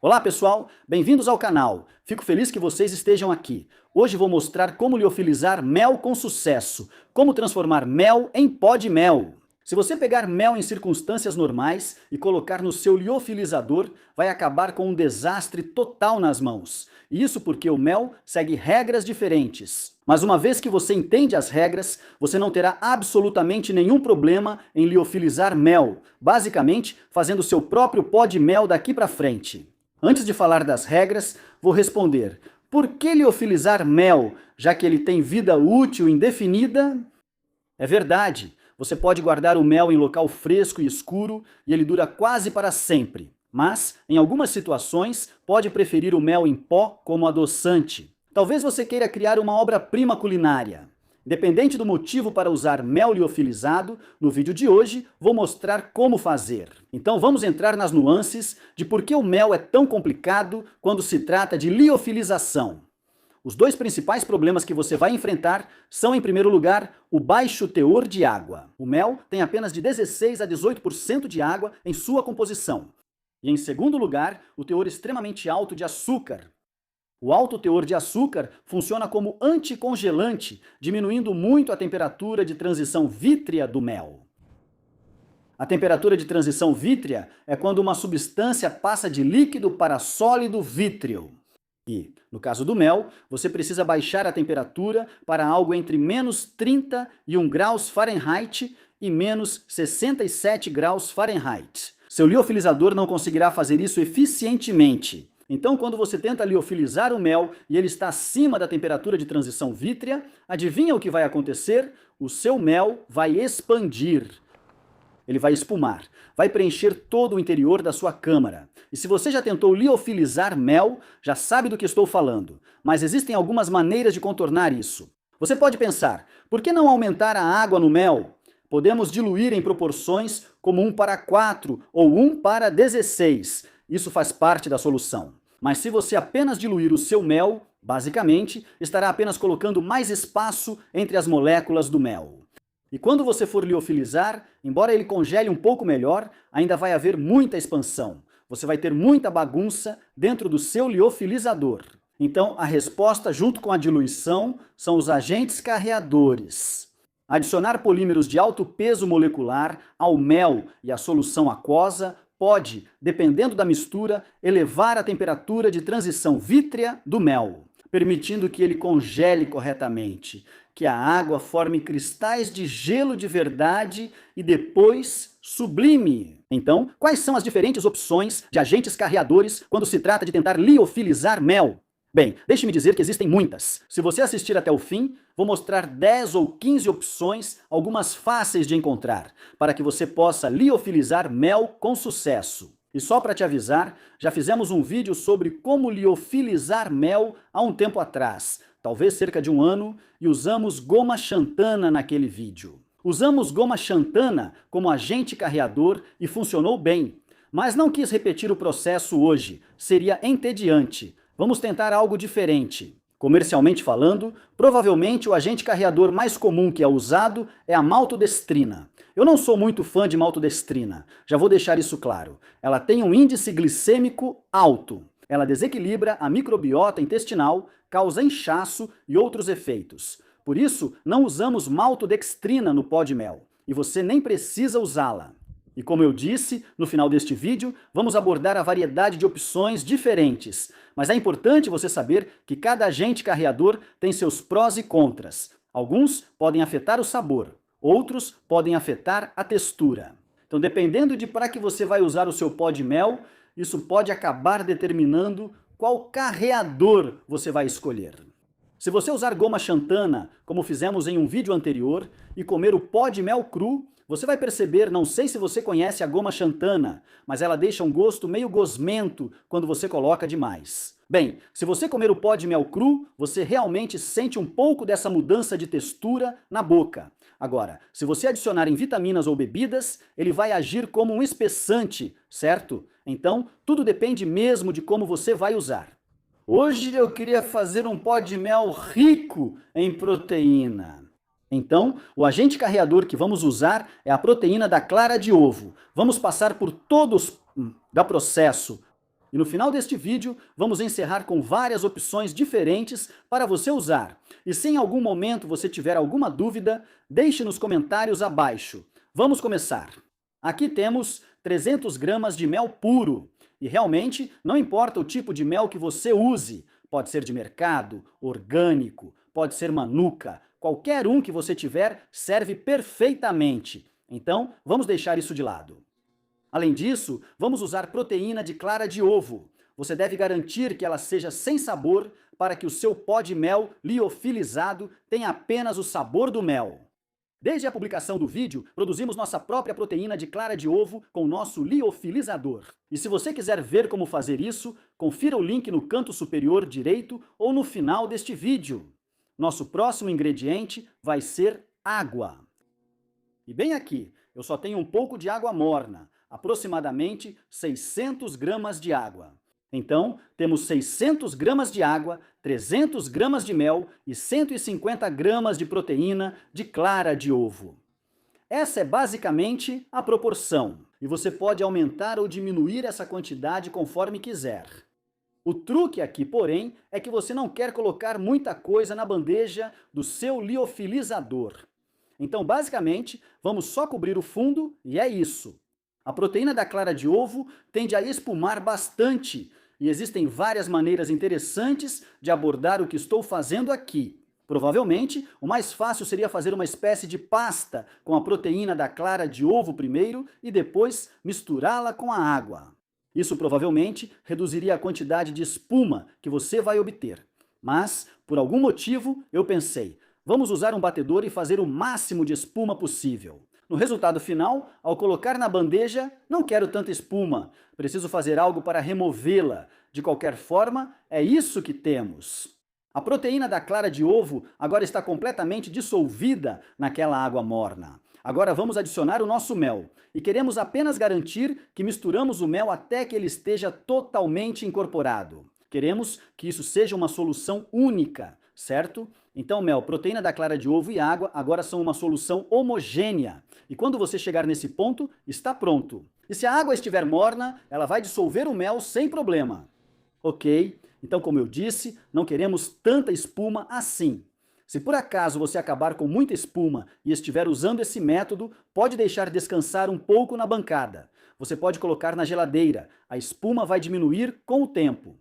Olá pessoal, bem-vindos ao canal. Fico feliz que vocês estejam aqui. Hoje vou mostrar como liofilizar mel com sucesso, como transformar mel em pó de mel. Se você pegar mel em circunstâncias normais e colocar no seu liofilizador, vai acabar com um desastre total nas mãos. E isso porque o mel segue regras diferentes. Mas uma vez que você entende as regras, você não terá absolutamente nenhum problema em liofilizar mel, basicamente fazendo seu próprio pó de mel daqui para frente. Antes de falar das regras, vou responder: por que liofilizar mel, já que ele tem vida útil indefinida? É verdade, você pode guardar o mel em local fresco e escuro e ele dura quase para sempre. Mas, em algumas situações, pode preferir o mel em pó como adoçante. Talvez você queira criar uma obra-prima culinária. Independente do motivo para usar mel liofilizado, no vídeo de hoje vou mostrar como fazer. Então vamos entrar nas nuances de por que o mel é tão complicado quando se trata de liofilização. Os dois principais problemas que você vai enfrentar são, em primeiro lugar, o baixo teor de água. O mel tem apenas de 16 a 18% de água em sua composição. E, em segundo lugar, o teor extremamente alto de açúcar. O alto teor de açúcar funciona como anticongelante, diminuindo muito a temperatura de transição vítrea do mel. A temperatura de transição vítrea é quando uma substância passa de líquido para sólido vítreo. E, no caso do mel, você precisa baixar a temperatura para algo entre menos 31 graus Fahrenheit e menos 67 graus Fahrenheit. Seu liofilizador não conseguirá fazer isso eficientemente. Então, quando você tenta liofilizar o mel e ele está acima da temperatura de transição vítrea, adivinha o que vai acontecer? O seu mel vai expandir. Ele vai espumar, vai preencher todo o interior da sua câmara. E se você já tentou liofilizar mel, já sabe do que estou falando. Mas existem algumas maneiras de contornar isso. Você pode pensar, por que não aumentar a água no mel? Podemos diluir em proporções como 1:4 ou 1:16. Isso faz parte da solução. Mas se você apenas diluir o seu mel, basicamente, estará apenas colocando mais espaço entre as moléculas do mel. E quando você for liofilizar, embora ele congele um pouco melhor, ainda vai haver muita expansão. Você vai ter muita bagunça dentro do seu liofilizador. Então, a resposta junto com a diluição são os agentes carreadores. Adicionar polímeros de alto peso molecular ao mel e à solução aquosa pode, dependendo da mistura, elevar a temperatura de transição vítrea do mel, permitindo que ele congele corretamente, que a água forme cristais de gelo de verdade e depois sublime. Então, quais são as diferentes opções de agentes carreadores quando se trata de tentar liofilizar mel? Bem, deixe-me dizer que existem muitas. Se você assistir até o fim, vou mostrar 10 ou 15 opções, algumas fáceis de encontrar, para que você possa liofilizar mel com sucesso. E só para te avisar, já fizemos um vídeo sobre como liofilizar mel há um tempo atrás, talvez cerca de um ano, e usamos goma xantana naquele vídeo. Usamos goma xantana como agente carreador e funcionou bem, mas não quis repetir o processo hoje, seria entediante. Vamos tentar algo diferente. Comercialmente falando, provavelmente o agente carreador mais comum que é usado é a maltodestrina. Eu não sou muito fã de maltodestrina, já vou deixar isso claro. Ela tem um índice glicêmico alto. Ela desequilibra a microbiota intestinal, causa inchaço e outros efeitos. Por isso, não usamos maltodextrina no pó de mel. E você nem precisa usá-la. E como eu disse, no final deste vídeo, vamos abordar a variedade de opções diferentes. Mas é importante você saber que cada agente carreador tem seus prós e contras. Alguns podem afetar o sabor, outros podem afetar a textura. Então, dependendo de para que você vai usar o seu pó de mel, isso pode acabar determinando qual carreador você vai escolher. Se você usar goma xantana, como fizemos em um vídeo anterior, e comer o pó de mel cru, você vai perceber, não sei se você conhece a goma xantana, mas ela deixa um gosto meio gosmento quando você coloca demais. Bem, se você comer o pó de mel cru, você realmente sente um pouco dessa mudança de textura na boca. Agora, se você adicionar em vitaminas ou bebidas, ele vai agir como um espessante, certo? Então, tudo depende mesmo de como você vai usar. Hoje eu queria fazer um pó de mel rico em proteína. Então, o agente carreador que vamos usar é a proteína da clara de ovo. Vamos passar por todos o processo E no final deste vídeo, vamos encerrar com várias opções diferentes para você usar. E se em algum momento você tiver alguma dúvida, deixe nos comentários abaixo. Vamos começar. Aqui temos 300 gramas de mel puro. E realmente, não importa o tipo de mel que você use, pode ser de mercado, orgânico, pode ser manuka, qualquer um que você tiver serve perfeitamente. Então, vamos deixar isso de lado. Além disso, vamos usar proteína de clara de ovo. Você deve garantir que ela seja sem sabor para que o seu pó de mel liofilizado tenha apenas o sabor do mel. Desde a publicação do vídeo, produzimos nossa própria proteína de clara de ovo com o nosso liofilizador. E se você quiser ver como fazer isso, confira o link no canto superior direito ou no final deste vídeo. Nosso próximo ingrediente vai ser água. E bem aqui, eu só tenho um pouco de água morna, aproximadamente 600 gramas de água. Então, temos 600 gramas de água, 300 gramas de mel e 150 gramas de proteína de clara de ovo. Essa é basicamente a proporção, e você pode aumentar ou diminuir essa quantidade conforme quiser. O truque aqui, porém, é que você não quer colocar muita coisa na bandeja do seu liofilizador. Então, basicamente, vamos só cobrir o fundo e é isso. A proteína da clara de ovo tende a espumar bastante e existem várias maneiras interessantes de abordar o que estou fazendo aqui. Provavelmente, o mais fácil seria fazer uma espécie de pasta com a proteína da clara de ovo primeiro e depois misturá-la com a água. Isso provavelmente reduziria a quantidade de espuma que você vai obter. Mas, por algum motivo, eu pensei, vamos usar um batedor e fazer o máximo de espuma possível. No resultado final, ao colocar na bandeja, não quero tanta espuma, preciso fazer algo para removê-la. De qualquer forma, é isso que temos. A proteína da clara de ovo agora está completamente dissolvida naquela água morna. Agora vamos adicionar o nosso mel. E queremos apenas garantir que misturamos o mel até que ele esteja totalmente incorporado. Queremos que isso seja uma solução única, certo? Então, mel, proteína da clara de ovo e água agora são uma solução homogênea. E quando você chegar nesse ponto, está pronto. E se a água estiver morna, ela vai dissolver o mel sem problema. Ok, então como eu disse, não queremos tanta espuma assim. Se por acaso você acabar com muita espuma e estiver usando esse método, pode deixar descansar um pouco na bancada. Você pode colocar na geladeira, a espuma vai diminuir com o tempo.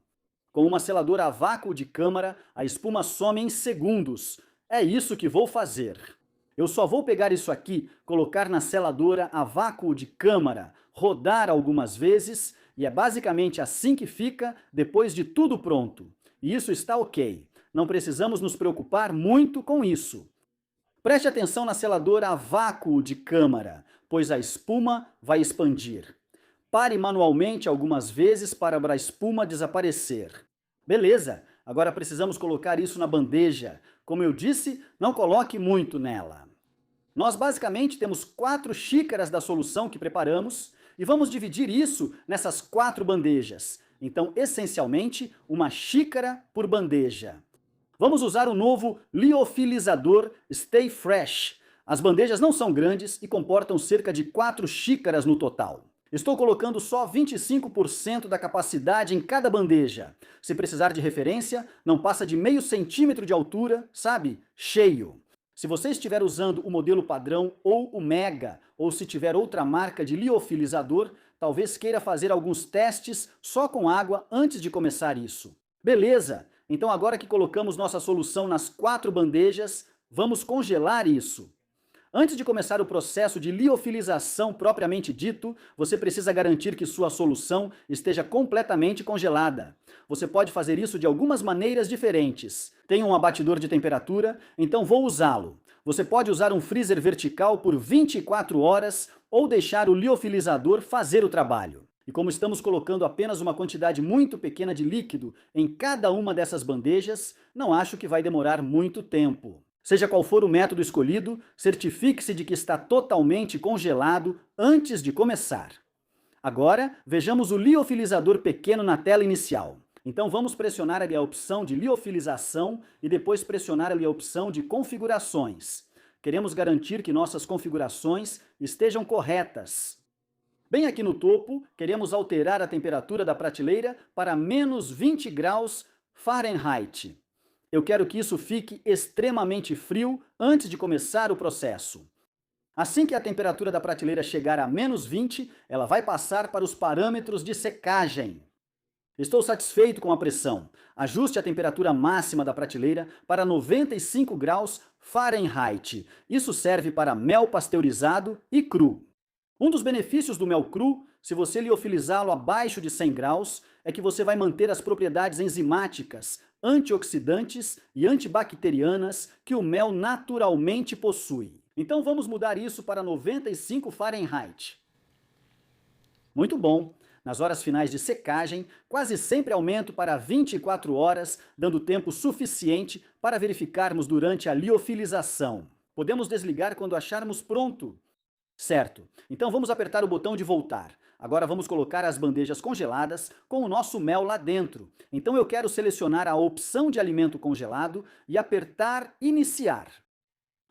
Com uma seladora a vácuo de câmara, a espuma some em segundos. É isso que vou fazer. Eu só vou pegar isso aqui, colocar na seladora a vácuo de câmara, rodar algumas vezes, e é basicamente assim que fica depois de tudo pronto. E isso está ok. Não precisamos nos preocupar muito com isso. Preste atenção na seladora a vácuo de câmara, pois a espuma vai expandir. Pare manualmente algumas vezes para a espuma desaparecer. Beleza, agora precisamos colocar isso na bandeja. Como eu disse, não coloque muito nela. Nós basicamente temos 4 xícaras da solução que preparamos e vamos dividir isso nessas 4 bandejas. Então, essencialmente, uma xícara por bandeja. Vamos usar o novo liofilizador Stay Fresh. As bandejas não são grandes e comportam cerca de 4 xícaras no total. Estou colocando só 25% da capacidade em cada bandeja. Se precisar de referência, não passa de meio centímetro de altura, sabe? Cheio. Se você estiver usando o modelo padrão ou o Mega, ou se tiver outra marca de liofilizador, talvez queira fazer alguns testes só com água antes de começar isso. Beleza! Então agora que colocamos nossa solução nas 4 bandejas, vamos congelar isso. Antes de começar o processo de liofilização propriamente dito, você precisa garantir que sua solução esteja completamente congelada. Você pode fazer isso de algumas maneiras diferentes. Tem um abatidor de temperatura, então vou usá-lo. Você pode usar um freezer vertical por 24 horas ou deixar o liofilizador fazer o trabalho. E como estamos colocando apenas uma quantidade muito pequena de líquido em cada uma dessas bandejas, não acho que vai demorar muito tempo. Seja qual for o método escolhido, certifique-se de que está totalmente congelado antes de começar. Agora, vejamos o liofilizador pequeno na tela inicial. Então vamos pressionar ali a opção de liofilização e depois pressionar ali a opção de configurações. Queremos garantir que nossas configurações estejam corretas. Bem aqui no topo, queremos alterar a temperatura da prateleira para menos 20 graus Fahrenheit. Eu quero que isso fique extremamente frio antes de começar o processo. Assim que a temperatura da prateleira chegar a menos 20, ela vai passar para os parâmetros de secagem. Estou satisfeito com a pressão. Ajuste a temperatura máxima da prateleira para 95 graus Fahrenheit. Isso serve para mel pasteurizado e cru. Um dos benefícios do mel cru, se você liofilizá-lo abaixo de 100 graus, é que você vai manter as propriedades enzimáticas, antioxidantes e antibacterianas que o mel naturalmente possui. Então vamos mudar isso para 95 Fahrenheit. Muito bom! Nas horas finais de secagem, quase sempre aumento para 24 horas, dando tempo suficiente para verificarmos durante a liofilização. Podemos desligar quando acharmos pronto. Certo, então vamos apertar o botão de voltar. Agora vamos colocar as bandejas congeladas com o nosso mel lá dentro. Então eu quero selecionar a opção de alimento congelado e apertar iniciar.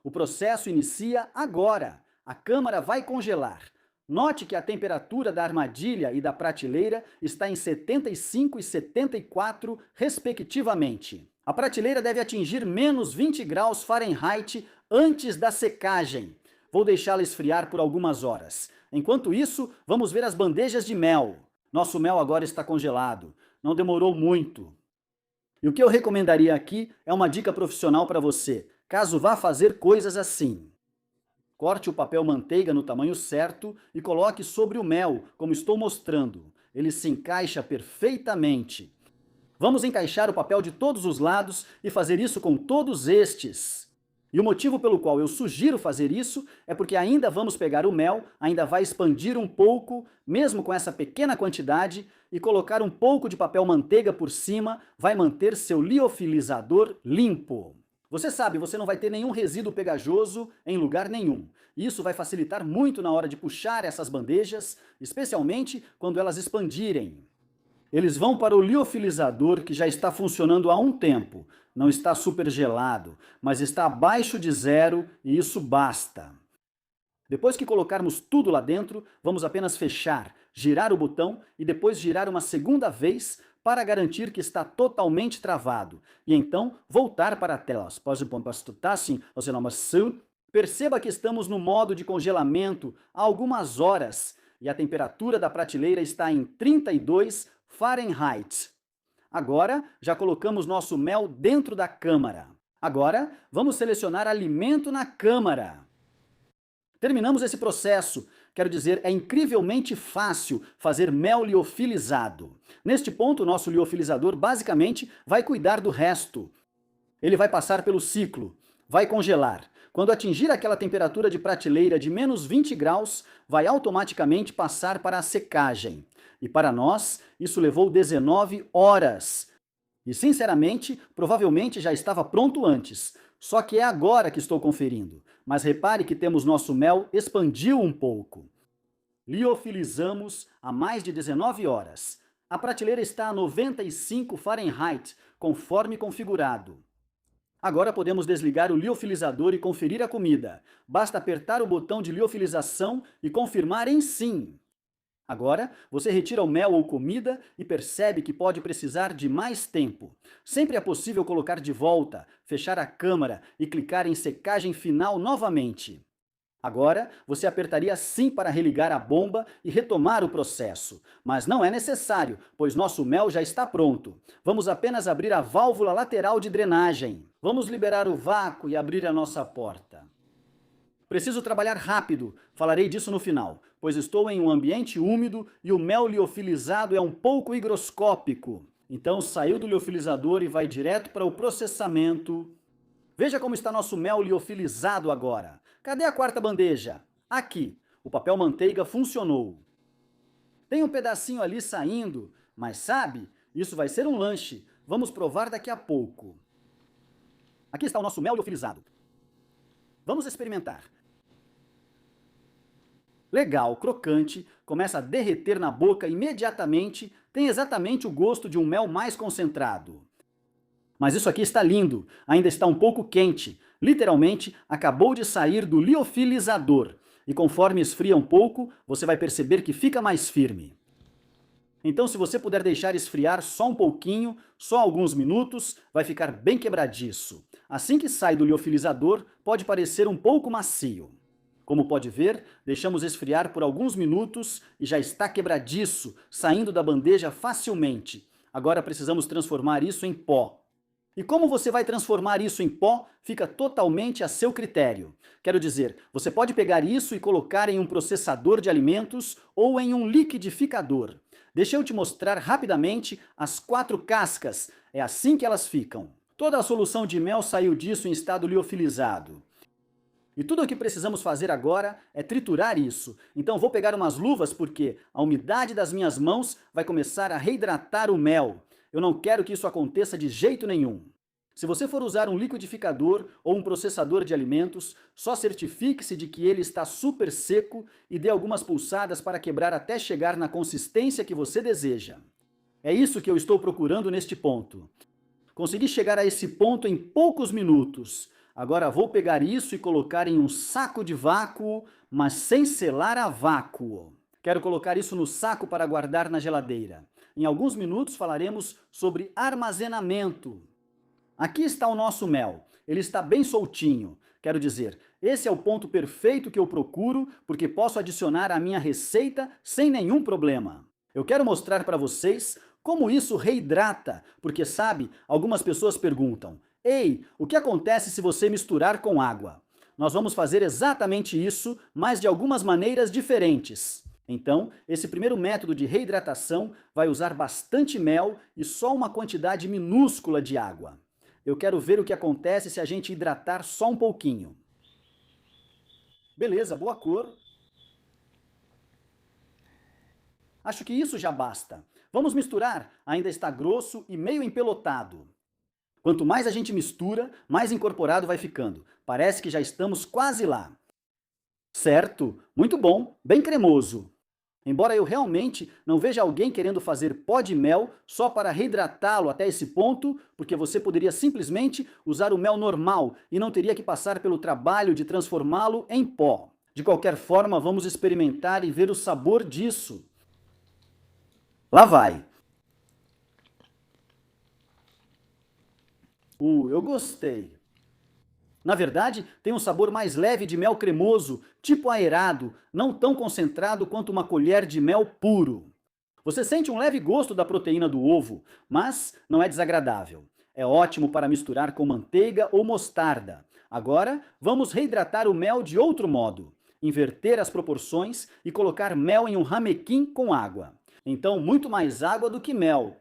O processo inicia agora. A câmara vai congelar. Note que a temperatura da armadilha e da prateleira está em 75 e 74, respectivamente. A prateleira deve atingir menos 20 graus Fahrenheit antes da secagem. Vou deixá-la esfriar por algumas horas. Enquanto isso, vamos ver as bandejas de mel. Nosso mel agora está congelado. Não demorou muito. E o que eu recomendaria aqui é uma dica profissional para você, caso vá fazer coisas assim. Corte o papel manteiga no tamanho certo e coloque sobre o mel, como estou mostrando. Ele se encaixa perfeitamente. Vamos encaixar o papel de todos os lados e fazer isso com todos estes. E o motivo pelo qual eu sugiro fazer isso é porque ainda vamos pegar o mel, ainda vai expandir um pouco, mesmo com essa pequena quantidade, e colocar um pouco de papel manteiga por cima vai manter seu liofilizador limpo. Você sabe, você não vai ter nenhum resíduo pegajoso em lugar nenhum. Isso vai facilitar muito na hora de puxar essas bandejas, especialmente quando elas expandirem. Eles vão para o liofilizador que já está funcionando há um tempo. Não está super gelado, mas está abaixo de zero e isso basta. Depois que colocarmos tudo lá dentro, vamos apenas fechar, girar o botão e depois girar uma segunda vez para garantir que está totalmente travado. E então voltar para a tela. Perceba que estamos no modo de congelamento há algumas horas e a temperatura da prateleira está em 32 Fahrenheit. Agora, já colocamos nosso mel dentro da câmara. Agora, vamos selecionar alimento na câmara. Terminamos esse processo. Quero dizer, é incrivelmente fácil fazer mel liofilizado. Neste ponto, o nosso liofilizador basicamente vai cuidar do resto. Ele vai passar pelo ciclo, vai congelar. Quando atingir aquela temperatura de prateleira de menos 20 graus, vai automaticamente passar para a secagem. E para nós, isso levou 19 horas. E sinceramente, provavelmente já estava pronto antes. Só que é agora que estou conferindo. Mas repare que temos nosso mel expandiu um pouco. Liofilizamos há mais de 19 horas. A prateleira está a 95 Fahrenheit, conforme configurado. Agora podemos desligar o liofilizador e conferir a comida. Basta apertar o botão de liofilização e confirmar em sim. Agora, você retira o mel ou comida e percebe que pode precisar de mais tempo. Sempre é possível colocar de volta, fechar a câmara e clicar em secagem final novamente. Agora, você apertaria sim para religar a bomba e retomar o processo. Mas não é necessário, pois nosso mel já está pronto. Vamos apenas abrir a válvula lateral de drenagem. Vamos liberar o vácuo e abrir a nossa porta. Preciso trabalhar rápido, falarei disso no final, pois estou em um ambiente úmido e o mel liofilizado é um pouco higroscópico. Então saiu do liofilizador e vai direto para o processamento. Veja como está nosso mel liofilizado agora. Cadê a quarta bandeja? Aqui. O papel manteiga funcionou. Tem um pedacinho ali saindo, mas sabe, isso vai ser um lanche. Vamos provar daqui a pouco. Aqui está o nosso mel liofilizado. Vamos experimentar. Legal, crocante, começa a derreter na boca imediatamente, tem exatamente o gosto de um mel mais concentrado. Mas isso aqui está lindo, ainda está um pouco quente, literalmente acabou de sair do liofilizador. e conforme esfria um pouco, você vai perceber que fica mais firme. Então, se você puder deixar esfriar só um pouquinho, só alguns minutos, vai ficar bem quebradiço. Assim que sai do liofilizador, pode parecer um pouco macio. Como pode ver, deixamos esfriar por alguns minutos e já está quebradiço, saindo da bandeja facilmente. Agora precisamos transformar isso em pó. E como você vai transformar isso em pó, fica totalmente a seu critério. Quero dizer, você pode pegar isso e colocar em um processador de alimentos ou em um liquidificador. Deixa eu te mostrar rapidamente as 4 cascas, é assim que elas ficam. Toda a solução de mel saiu disso em estado liofilizado. E tudo o que precisamos fazer agora é triturar isso. Então vou pegar umas luvas porque a umidade das minhas mãos vai começar a reidratar o mel. Eu não quero que isso aconteça de jeito nenhum. Se você for usar um liquidificador ou um processador de alimentos, só certifique-se de que ele está super seco e dê algumas pulsadas para quebrar até chegar na consistência que você deseja. É isso que eu estou procurando neste ponto. Consegui chegar a esse ponto em poucos minutos. Agora vou pegar isso e colocar em um saco de vácuo, mas sem selar a vácuo. Quero colocar isso no saco para guardar na geladeira. Em alguns minutos falaremos sobre armazenamento. Aqui está o nosso mel. Ele está bem soltinho. Quero dizer, esse é o ponto perfeito que eu procuro, porque posso adicionar à minha receita sem nenhum problema. Eu quero mostrar para vocês como isso reidrata, porque sabe, algumas pessoas perguntam: ei, o que acontece se você misturar com água? Nós vamos fazer exatamente isso, mas de algumas maneiras diferentes. Então, esse primeiro método de reidratação vai usar bastante mel e só uma quantidade minúscula de água. Eu quero ver o que acontece se a gente hidratar só um pouquinho. Beleza, boa cor. Acho que isso já basta. Vamos misturar, ainda está grosso e meio empelotado. Quanto mais a gente mistura, mais incorporado vai ficando. Parece que já estamos quase lá. Certo, muito bom, bem cremoso. Embora eu realmente não veja alguém querendo fazer pó de mel só para reidratá-lo até esse ponto, porque você poderia simplesmente usar o mel normal e não teria que passar pelo trabalho de transformá-lo em pó. De qualquer forma, vamos experimentar e ver o sabor disso. Lá vai! Eu gostei. Na verdade, tem um sabor mais leve de mel cremoso, tipo aerado, não tão concentrado quanto uma colher de mel puro. Você sente um leve gosto da proteína do ovo, mas não é desagradável. É ótimo para misturar com manteiga ou mostarda. Agora, vamos reidratar o mel de outro modo. Inverter as proporções e colocar mel em um ramequim com água. Então, muito mais água do que mel.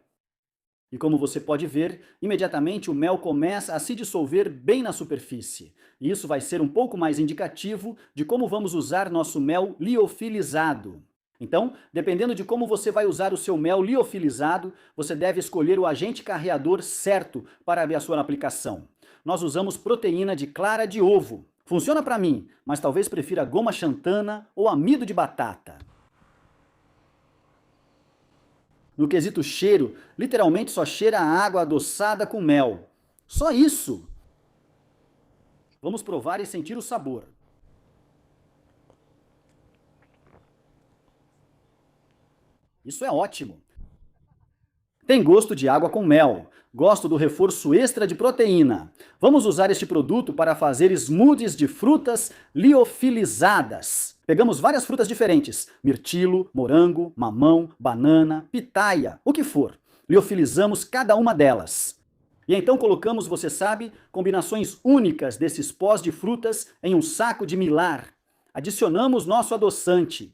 E como você pode ver, imediatamente o mel começa a se dissolver bem na superfície. E isso vai ser um pouco mais indicativo de como vamos usar nosso mel liofilizado. Então, dependendo de como você vai usar o seu mel liofilizado, você deve escolher o agente carreador certo para a sua aplicação. Nós usamos proteína de clara de ovo. Funciona para mim, mas talvez prefira goma xantana ou amido de batata. No quesito cheiro, literalmente só cheira a água adoçada com mel. Só isso! Vamos provar e sentir o sabor. Isso é ótimo! Tem gosto de água com mel. Gosto do reforço extra de proteína. Vamos usar este produto para fazer smoothies de frutas liofilizadas. Pegamos várias frutas diferentes: mirtilo, morango, mamão, banana, pitaia, o que for. Liofilizamos cada uma delas. E então colocamos, você sabe, combinações únicas desses pós de frutas em um saco de milar. Adicionamos nosso adoçante.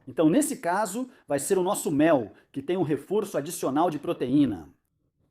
Então, nesse caso, vai ser o nosso mel, que tem um reforço adicional de proteína.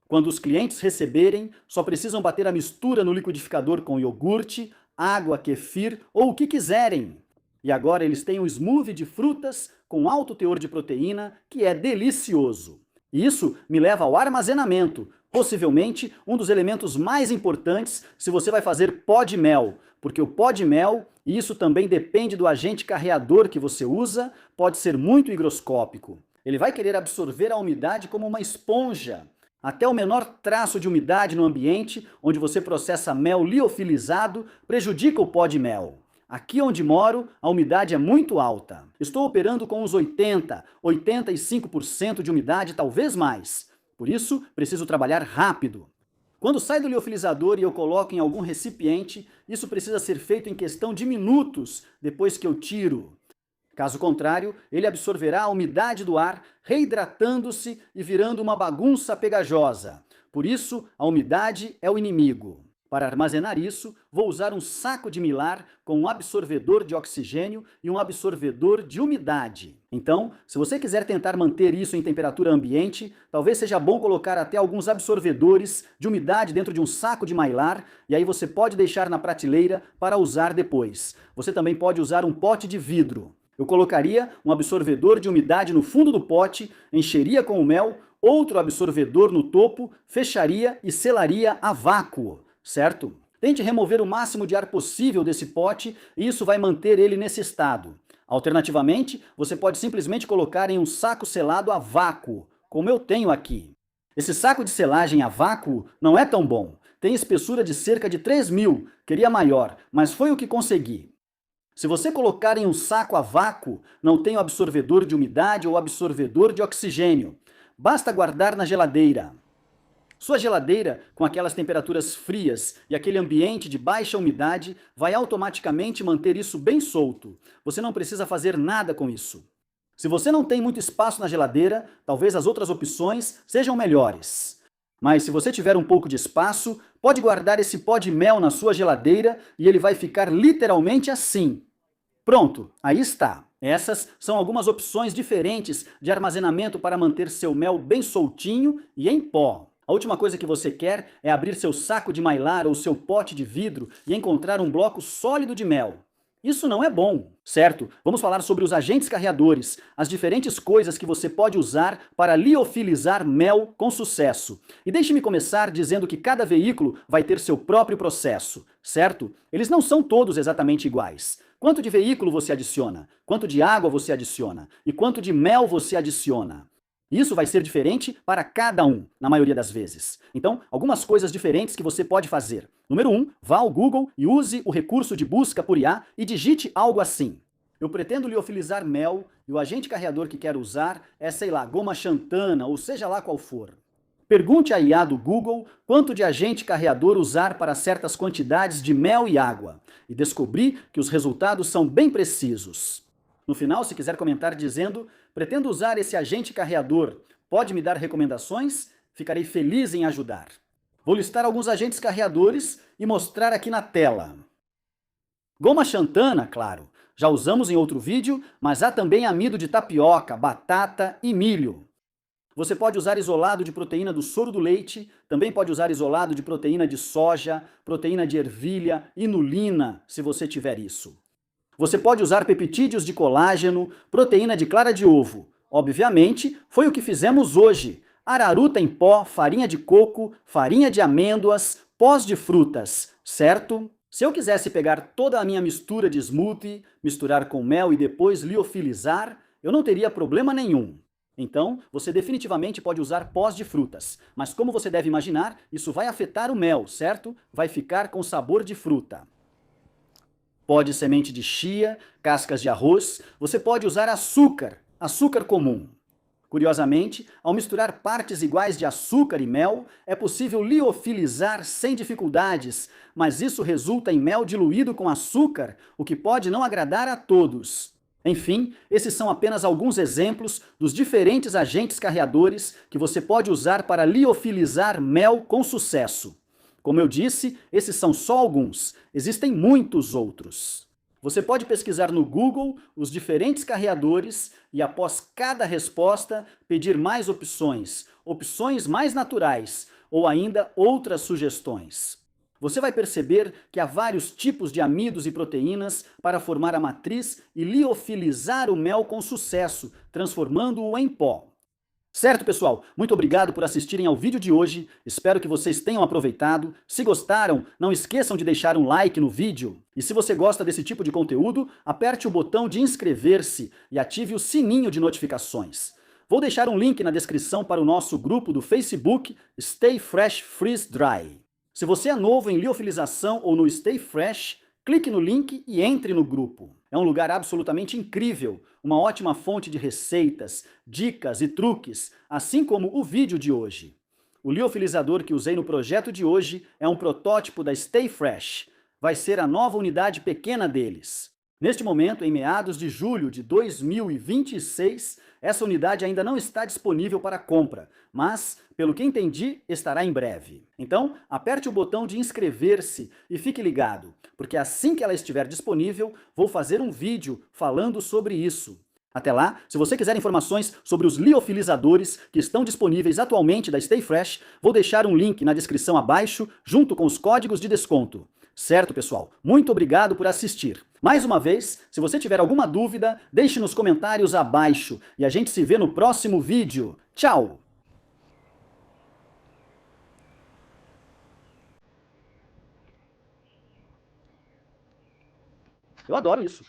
Quando os clientes receberem, só precisam bater a mistura no liquidificador com iogurte, água, kefir ou o que quiserem. E agora eles têm um smoothie de frutas com alto teor de proteína, que é delicioso. E isso me leva ao armazenamento, possivelmente um dos elementos mais importantes se você vai fazer pó de mel, porque o pó de mel, e isso também depende do agente carreador que você usa, pode ser muito higroscópico. Ele vai querer absorver a umidade como uma esponja. Até o menor traço de umidade no ambiente onde você processa mel liofilizado prejudica o pó de mel. Aqui onde moro, a umidade é muito alta. Estou operando com uns 80, 85% de umidade, talvez mais. Por isso, preciso trabalhar rápido. Quando sai do liofilizador e eu coloco em algum recipiente, isso precisa ser feito em questão de minutos depois que eu tiro. Caso contrário, ele absorverá a umidade do ar, reidratando-se e virando uma bagunça pegajosa. Por isso, a umidade é o inimigo. Para armazenar isso, vou usar um saco de mylar com um absorvedor de oxigênio e um absorvedor de umidade. Então, se você quiser tentar manter isso em temperatura ambiente, talvez seja bom colocar até alguns absorvedores de umidade dentro de um saco de mylar, e aí você pode deixar na prateleira para usar depois. Você também pode usar um pote de vidro. Eu colocaria um absorvedor de umidade no fundo do pote, encheria com o mel, outro absorvedor no topo, fecharia e selaria a vácuo. Certo? Tente remover o máximo de ar possível desse pote e isso vai manter ele nesse estado. Alternativamente, você pode simplesmente colocar em um saco selado a vácuo, como eu tenho aqui. Esse saco de selagem a vácuo não é tão bom. Tem espessura de cerca de 3.000, queria maior, mas foi o que consegui. Se você colocar em um saco a vácuo, não tem o absorvedor de umidade ou absorvedor de oxigênio. Basta guardar na geladeira. Sua geladeira, com aquelas temperaturas frias e aquele ambiente de baixa umidade, vai automaticamente manter isso bem solto. Você não precisa fazer nada com isso. Se você não tem muito espaço na geladeira, talvez as outras opções sejam melhores. Mas se você tiver um pouco de espaço, pode guardar esse pó de mel na sua geladeira e ele vai ficar literalmente assim. Pronto, aí está. Essas são algumas opções diferentes de armazenamento para manter seu mel bem soltinho e em pó. A última coisa que você quer é abrir seu saco de mylar ou seu pote de vidro e encontrar um bloco sólido de mel. Isso não é bom, certo? Vamos falar sobre os agentes carreadores, as diferentes coisas que você pode usar para liofilizar mel com sucesso. E deixe-me começar dizendo que cada veículo vai ter seu próprio processo, certo? Eles não são todos exatamente iguais. Quanto de veículo você adiciona? Quanto de água você adiciona? E quanto de mel você adiciona? Isso vai ser diferente para cada um, na maioria das vezes. Então, algumas coisas diferentes que você pode fazer. Número 1, vá ao Google e use o recurso de busca por IA e digite algo assim. Eu pretendo liofilizar mel e o agente carreador que quero usar é, sei lá, goma xantana ou seja lá qual for. Pergunte à IA do Google quanto de agente carreador usar para certas quantidades de mel e água. E descobri que os resultados são bem precisos. No final, se quiser comentar dizendo, pretendo usar esse agente carreador, pode me dar recomendações? Ficarei feliz em ajudar. Vou listar alguns agentes carreadores e mostrar aqui na tela. Goma xantana, claro, já usamos em outro vídeo, mas há também amido de tapioca, batata e milho. Você pode usar isolado de proteína do soro do leite, também pode usar isolado de proteína de soja, proteína de ervilha, inulina, se você tiver isso. Você pode usar peptídeos de colágeno, proteína de clara de ovo. Obviamente, foi o que fizemos hoje. Araruta em pó, farinha de coco, farinha de amêndoas, pós de frutas, certo? Se eu quisesse pegar toda a minha mistura de smoothie, misturar com mel e depois liofilizar, eu não teria problema nenhum. Então, você definitivamente pode usar pós de frutas. Mas como você deve imaginar, isso vai afetar o mel, certo? Vai ficar com sabor de fruta. Pó de semente de chia, cascas de arroz, você pode usar açúcar, açúcar comum. Curiosamente, ao misturar partes iguais de açúcar e mel, é possível liofilizar sem dificuldades, mas isso resulta em mel diluído com açúcar, o que pode não agradar a todos. Enfim, esses são apenas alguns exemplos dos diferentes agentes carreadores que você pode usar para liofilizar mel com sucesso. Como eu disse, esses são só alguns, existem muitos outros. Você pode pesquisar no Google os diferentes carreadores e após cada resposta pedir mais opções, opções mais naturais ou ainda outras sugestões. Você vai perceber que há vários tipos de amidos e proteínas para formar a matriz e liofilizar o mel com sucesso, transformando-o em pó. Certo, pessoal? Muito obrigado por assistirem ao vídeo de hoje. Espero que vocês tenham aproveitado. Se gostaram, não esqueçam de deixar um like no vídeo. E se você gosta desse tipo de conteúdo, aperte o botão de inscrever-se e ative o sininho de notificações. Vou deixar um link na descrição para o nosso grupo do Facebook Stay Fresh Freeze Dry. Se você é novo em liofilização ou no Stay Fresh, Clique no link e entre no grupo. É um lugar absolutamente incrível, uma ótima fonte de receitas, dicas e truques, assim como o vídeo de hoje. O liofilizador que usei no projeto de hoje é um protótipo da Stay Fresh. Vai ser a nova unidade pequena deles. Neste momento, em meados de julho de 2026, essa unidade ainda não está disponível para compra, mas, pelo que entendi, estará em breve. Então, aperte o botão de inscrever-se e fique ligado, porque assim que ela estiver disponível, vou fazer um vídeo falando sobre isso. Até lá, se você quiser informações sobre os liofilizadores que estão disponíveis atualmente da Stay Fresh, vou deixar um link na descrição abaixo, junto com os códigos de desconto. Certo, pessoal? Muito obrigado por assistir. Mais uma vez, se você tiver alguma dúvida, deixe nos comentários abaixo e a gente se vê no próximo vídeo. Tchau! Eu adoro isso.